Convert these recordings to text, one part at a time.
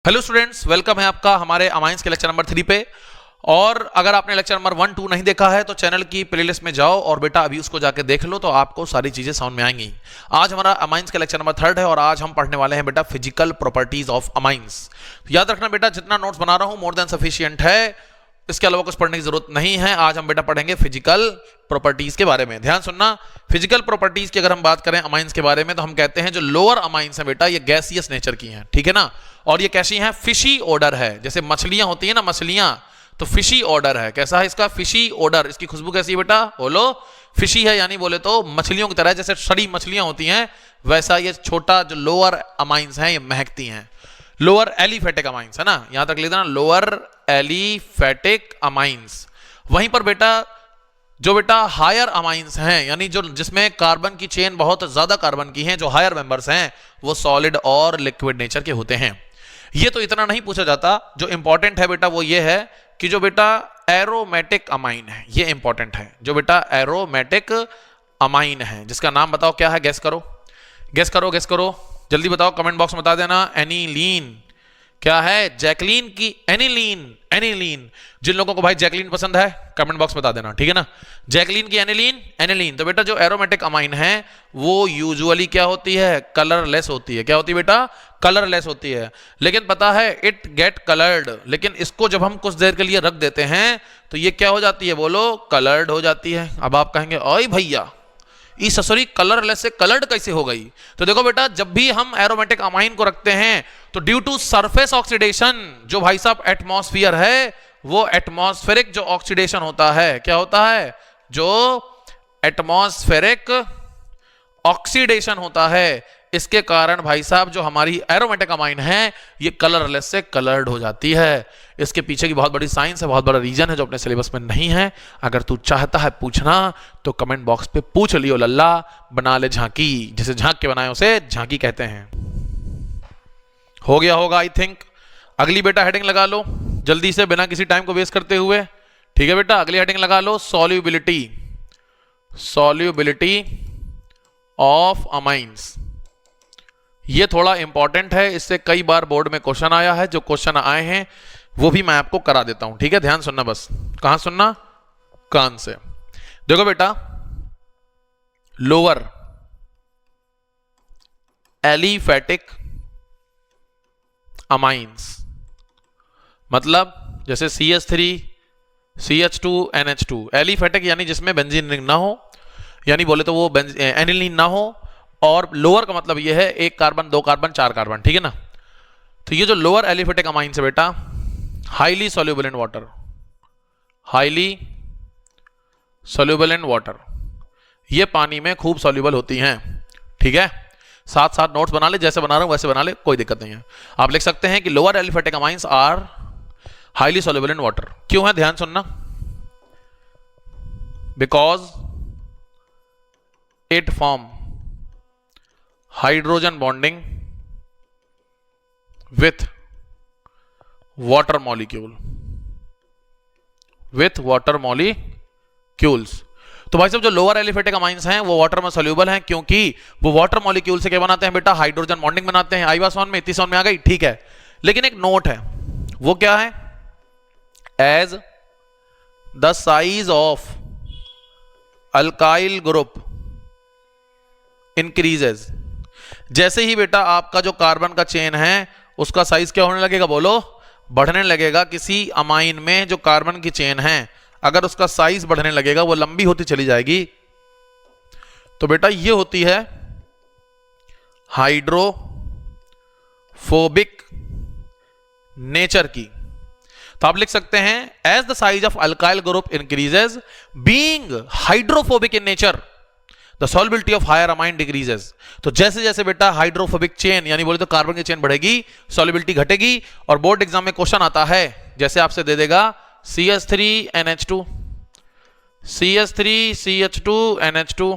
Hello students, welcome है आपका हमारे अमाइंस के लेक्चर नंबर 3 पे। और अगर आपने लेक्चर नंबर 1, 2 नहीं देखा है तो चैनल की प्लेलिस्ट में जाओ और बेटा अभी उसको जाके देख लो, तो आपको सारी चीजें समझ में आएंगी। आज हमारा अमाइंस का लेक्चर नंबर 3 है और आज हम पढ़ने वाले हैं बेटा फिजिकल प्रॉपर्टीज ऑफ अमाइंस। तो याद रखना बेटा, जितना नोट्स बना रहा हूं मोर देन सफिशिएंट है, इसके अलावा कुछ पढ़ने की जरूरत नहीं है। आज हम बेटा पढ़ेंगे फिजिकल प्रॉपर्टीज के बारे में। ध्यान सुनना, फिजिकल प्रॉपर्टीज की अगर हम बात करें अमाइंस के बारे में तो हम कहते हैं जो लोअर अमाइंस है बेटा ये गैसियस नेचर की हैं, ठीक है ना। और ये कैसी हैं? फिशी ऑर्डर है। जैसे मछलियां होती है ना, मछलियां, तो फिशी ऑर्डर है। कैसा है इसका? Fishy order. इसकी खुशबू कैसी है बेटा? बोलो। फिशी है, यानी बोले तो मछलियों की तरह, जैसे सड़ी मछलियां होती हैं वैसा ये छोटा जो लोअर अमाइंस हैं ये महकती हैं। लोअर एलिफेटिक अमाइंस है ना, यहां तक लिख देना, लोअर एलिफेटिक अमाइंस। वहीं पर बेटा जो बेटा हायर अमाइंस हैं, यानी जो जिसमें कार्बन की चेन बहुत ज्यादा कार्बन की हैं, जो हायर मेंबर्स हैं वो सॉलिड और लिक्विड नेचर के होते हैं। ये तो इतना नहीं पूछा जाता, जो इंपॉर्टेंट है बेटा वो ये है कि जो बेटा एरोमेटिक अमाइन है, ये इंपॉर्टेंट है। जो बेटा एरोमेटिक अमाइन है, जिसका नाम बताओ क्या है? गैस करो, गैस करो, गैस करो, जल्दी बताओ, कमेंट बॉक्स में बता देना। एनिलीन। क्या है? जैकलीन की एनिलीन। एनिलीन। जिन लोगों को भाई जैकलीन पसंद है कमेंट बॉक्स में बता देना, ठीक है ना। जैकलीन की एनिलीन, एनिलीन। तो बेटा जो एरोमेटिक अमाइन है वो यूजुअली क्या होती है? कलरलेस होती है। क्या होती है बेटा? कलरलेस होती है। लेकिन पता है इट गेट कलर्ड, लेकिन इसको जब हम कुछ देर के लिए रख देते हैं तो ये क्या हो जाती है? बोलो, कलर्ड हो जाती है। अब आप कहेंगे ओए भैया ई ससुरी कलरलेस से कलर्ड कैसे हो गई? तो देखो बेटा, जब भी हम एरोमेटिक अमाइन को रखते हैं तो ड्यू टू सरफेस ऑक्सीडेशन, जो भाई साहब एटमॉस्फेयर है, वो एटमॉस्फेरिक जो ऑक्सीडेशन होता है, क्या होता है? जो एटमॉस्फेरिक ऑक्सीडेशन होता है, इसके कारण भाई साहब जो हमारी एरोमेटिक अमाइन है ये कलरलेस से कलर्ड हो जाती है। इसके पीछे की बहुत बड़ी साइंस है, बहुत बड़ा रीजन है जो अपने सिलेबस में नहीं है। अगर तू चाहता है पूछना तो कमेंट बॉक्स पे पूछ लियो लल्ला, बना ले झांकी। जिसे झांक के बनाए उसे झांकी कहते हैं। हो गया होगा आई थिंक। अगली बेटा हेडिंग लगा लो जल्दी से, बिना किसी टाइम को वेस्ट करते हुए, ठीक है बेटा। अगली हेडिंग लगा लो, सॉल्युबिलिटी। Solubility of amines. ये थोड़ा इंपॉर्टेंट है, इससे कई बार बोर्ड में क्वेश्चन आया है। जो क्वेश्चन आए हैं वो भी मैं आपको करा देता हूं, ठीक है। ध्यान सुनना, बस कहां सुनना? कान से। देखो बेटा, लोअर एलिफेटिक अमाइंस मतलब जैसे CH3 CH2 NH2। एलिफेटिक यानी जिसमें बेंजीन रिंग ना हो, यानी बोले तो वो एनिलीन ना हो। और लोअर का मतलब ये है 1 कार्बन, 2 कार्बन, 4 कार्बन, ठीक है ना। तो ये जो लोअर एलिफेटिक अमाइंस है बेटा, highly soluble in water, highly soluble in water, ये पानी में खूब सॉल्युबल होती हैं, ठीक है। साथ साथ नोट्स बना ले, जैसे बना रहा हूं वैसे बना ले, कोई दिक्कत नहीं है। आप लिख सकते हैं कि lower aliphatic amines are highly soluble in water. क्यों है? ध्यान सुनना, because it form hydrogen bonding with water molecule, with water molecules. तो भाई साहब जो लोअर एलिफेटिक अमाइंस हैं वो वाटर में सॉल्युबल हैं, क्योंकि वो वाटर मॉलिक्यूल से क्या बनाते हैं बेटा? हाइड्रोजन बॉन्डिंग बनाते हैं। आई बात समझ में? इतनी समझ में आ गई, ठीक है। लेकिन एक नोट है, वो क्या है? As the size of alkyl group increases, जैसे ही बेटा आपका जो कार्बन का चेन है उसका साइज क्या होने लगेगा? बोलो, बढ़ने लगेगा। किसी अमाइन में जो कार्बन की चेन है अगर उसका साइज बढ़ने लगेगा, वो लंबी होती चली जाएगी, तो बेटा ये होती है हाइड्रोफोबिक नेचर की। तो आप लिख सकते हैं as the size of alkyl group increases, being hydrophobic in nature, the solubility of higher amine decreases. तो जैसे जैसे बेटा हाइड्रोफोबिक चेन, यानी बोले तो कार्बन की चेन बढ़ेगी, सॉल्युबिलिटी घटेगी। और बोर्ड एग्जाम में क्वेश्चन आता है, जैसे आपसे दे देगा CH3 NH2, CH3 CH2 NH2,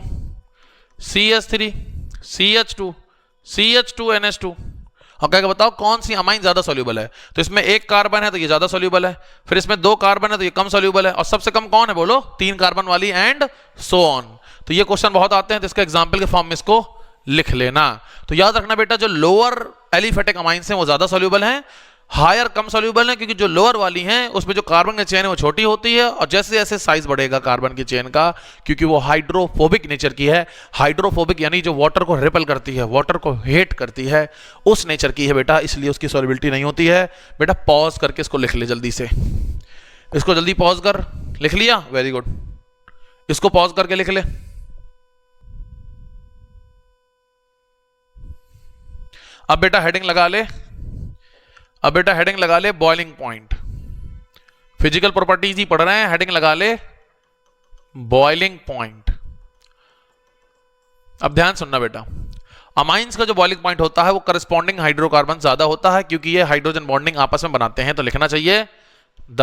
CH3 CH2 CH2 NH2, और कहेगा बताओ कौन सी अमाइन ज्यादा सॉल्युबल है? तो इसमें 1 कार्बन है तो ये ज्यादा सॉल्युबल है, फिर इसमें 2 कार्बन है तो ये कम सॉल्युबल है, और सबसे कम कौन है? बोलो, 3 कार्बन वाली, एंड सो ऑन। तो ये क्वेश्चन बहुत आते हैं, तो इसका एग्जाम्पल के फॉर्म में इसको लिख लेना। तो याद रखना बेटा, जो लोअर एलिफेटिक अमाइंस हैं वो ज्यादा सॉल्युबल हैं, हायर कम सॉल्यूबल है क्योंकि जो लोअर वाली हैं उसमें जो कार्बन की चेन है वो छोटी होती है, और जैसे जैसे साइज बढ़ेगा कार्बन की चेन का, क्योंकि वो हाइड्रोफोबिक नेचर की है, हाइड्रोफोबिक यानी जो वाटर को रिपेल करती है, वाटर को हेट करती है, उस नेचर की है बेटा, इसलिए उसकी सॉल्युबिलिटी नहीं होती है। बेटा पॉज करके इसको लिख ले जल्दी से, इसको जल्दी पॉज कर, लिख लिया, वेरी गुड, इसको पॉज करके लिख ले। अब बेटा हेडिंग लगा ले, अब बेटा हेडिंग लगा ले बॉइलिंग पॉइंट, फिजिकल प्रॉपर्टीज ही पढ़ रहे हैं, हेडिंग लगा ले बॉइलिंग पॉइंट। अब ध्यान सुनना बेटा, अमाइंस का जो बॉइलिंग पॉइंट होता है वो करस्पॉन्डिंग हाइड्रोकार्बन ज्यादा होता है, क्योंकि ये हाइड्रोजन बॉन्डिंग आपस में बनाते हैं, तो लिखना चाहिए the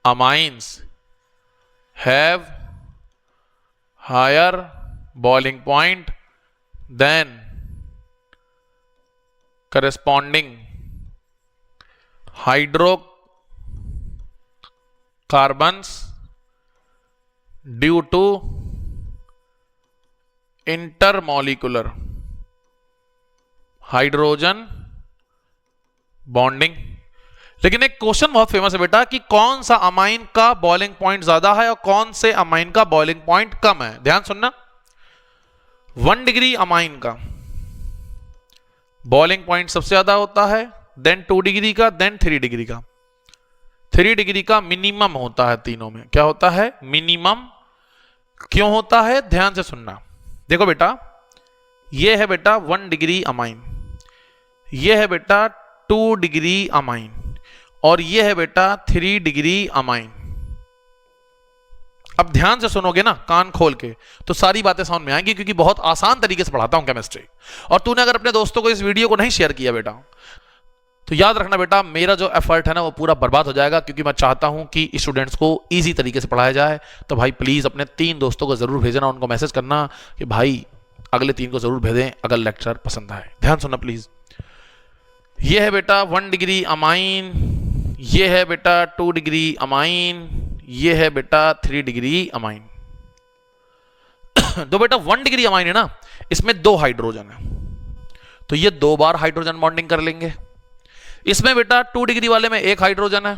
amines have higher boiling point than corresponding hydrocarbons due to intermolecular hydrogen bonding। लेकिन एक क्वेश्चन बहुत फेमस है बेटा कि कौन सा अमाइन का बॉइलिंग पॉइंट ज्यादा है और कौन से अमाइन का बॉइलिंग पॉइंट कम है। ध्यान सुनना, 1 डिग्री अमाइन का बॉइलिंग पॉइंट सबसे ज्यादा होता है, देन 2 डिग्री का, देन 3 डिग्री का। 3 डिग्री का मिनिमम होता है तीनों में। क्या होता है? मिनिमम। क्यों होता है? ध्यान से सुनना। देखो बेटा, ये है बेटा 1 डिग्री अमाइन, ये है बेटा 2 डिग्री अमाइन, और ये है बेटा 3 डिग्री अमाइन। अब ध्यान से सुनोगे ना कान खोल के तो सारी बातें समझ में आएंगी, क्योंकि बहुत आसान तरीके से पढ़ाता हूं केमिस्ट्री। और तूने अगर अपने दोस्तों को इस वीडियो को नहीं शेयर किया बेटा, तो याद रखना बेटा मेरा जो एफर्ट है ना वो पूरा बर्बाद हो जाएगा, क्योंकि मैं चाहता हूं कि स्टूडेंट्स को इजी तरीके से पढ़ाया जाए। तो भाई प्लीज अपने 3 दोस्तों को जरूर भेजना, उनको मैसेज करना कि भाई अगले 3 को जरूर भेजें अगर लेक्चर पसंद आए। ध्यान सुनना प्लीज। ये है बेटा 1 डिग्री अमाइन, ये है बेटा 2 डिग्री अमाइन, ये है बेटा 3 डिग्री अमाइन। तो बेटा 1 डिग्री अमाइन है ना, इसमें 2 हाइड्रोजन है, तो ये 2 बार हाइड्रोजन बॉन्डिंग कर लेंगे। इसमें बेटा 2 डिग्री वाले में 1 हाइड्रोजन है,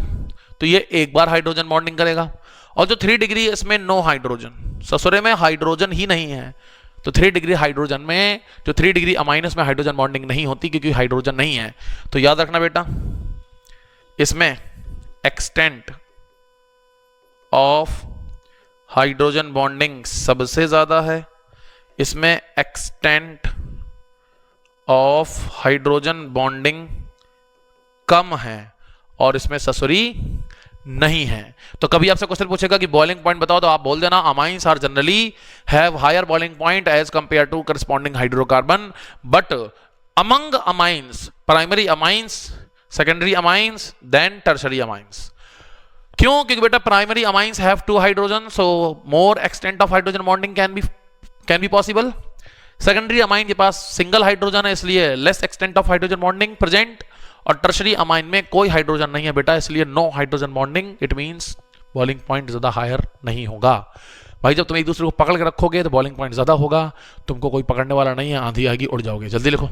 तो ये 1 बार हाइड्रोजन बॉन्डिंग करेगा। और जो 3 डिग्री है इसमें नो हाइड्रोजन, ससुरे में हाइड्रोजन ही नहीं है, तो 3 डिग्री हाइड्रोजन में, जो 3 डिग्री अमाइन में हाइड्रोजन बॉन्डिंग नहीं होती क्योंकि हाइड्रोजन नहीं है। तो याद रखना बेटा, इसमें एक्सटेंट ऑफ हाइड्रोजन बॉन्डिंग सबसे ज्यादा है, इसमें एक्सटेंट ऑफ हाइड्रोजन बॉन्डिंग कम है, और इसमें ससुरी नहीं है। तो कभी आपसे क्वेश्चन पूछेगा कि बॉइलिंग पॉइंट बताओ, तो आप बोल देना amines are generally have higher boiling point as compare to corresponding hydrocarbon, but among amines primary amines, secondary amines, then tertiary amines. क्यों? क्योंकि बेटा primary amines have 2 hydrogen, so more extent of hydrogen bonding can be possible. Secondary amine के पास single hydrogen है, इसलिए less extent of hydrogen bonding present, और tertiary amine में कोई हाइड्रोजन नहीं है बेटा, इसलिए no hydrogen bonding. It means boiling point ज्यादा हायर नहीं होगा। भाई जब तुम एक दूसरे को पकड़ के रखोगे तो बॉइलिंग पॉइंट ज्यादा होगा, तुमको कोई पकड़ने वाला नहीं है, आंधी आएगी उड़ जाओगे। जल्दी लिखो,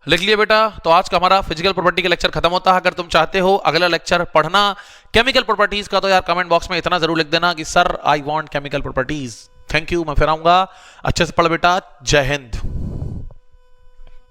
लिख लिए बेटा। तो आज का हमारा फिजिकल प्रॉपर्टी का लेक्चर खत्म होता है। अगर तुम चाहते हो अगला लेक्चर पढ़ना केमिकल प्रॉपर्टीज का, तो यार कमेंट बॉक्स में इतना जरूर लिख देना कि sir I want chemical properties. Thank you, मैं फिर आऊंगा। अच्छे से पढ़ बेटा। जय हिंद।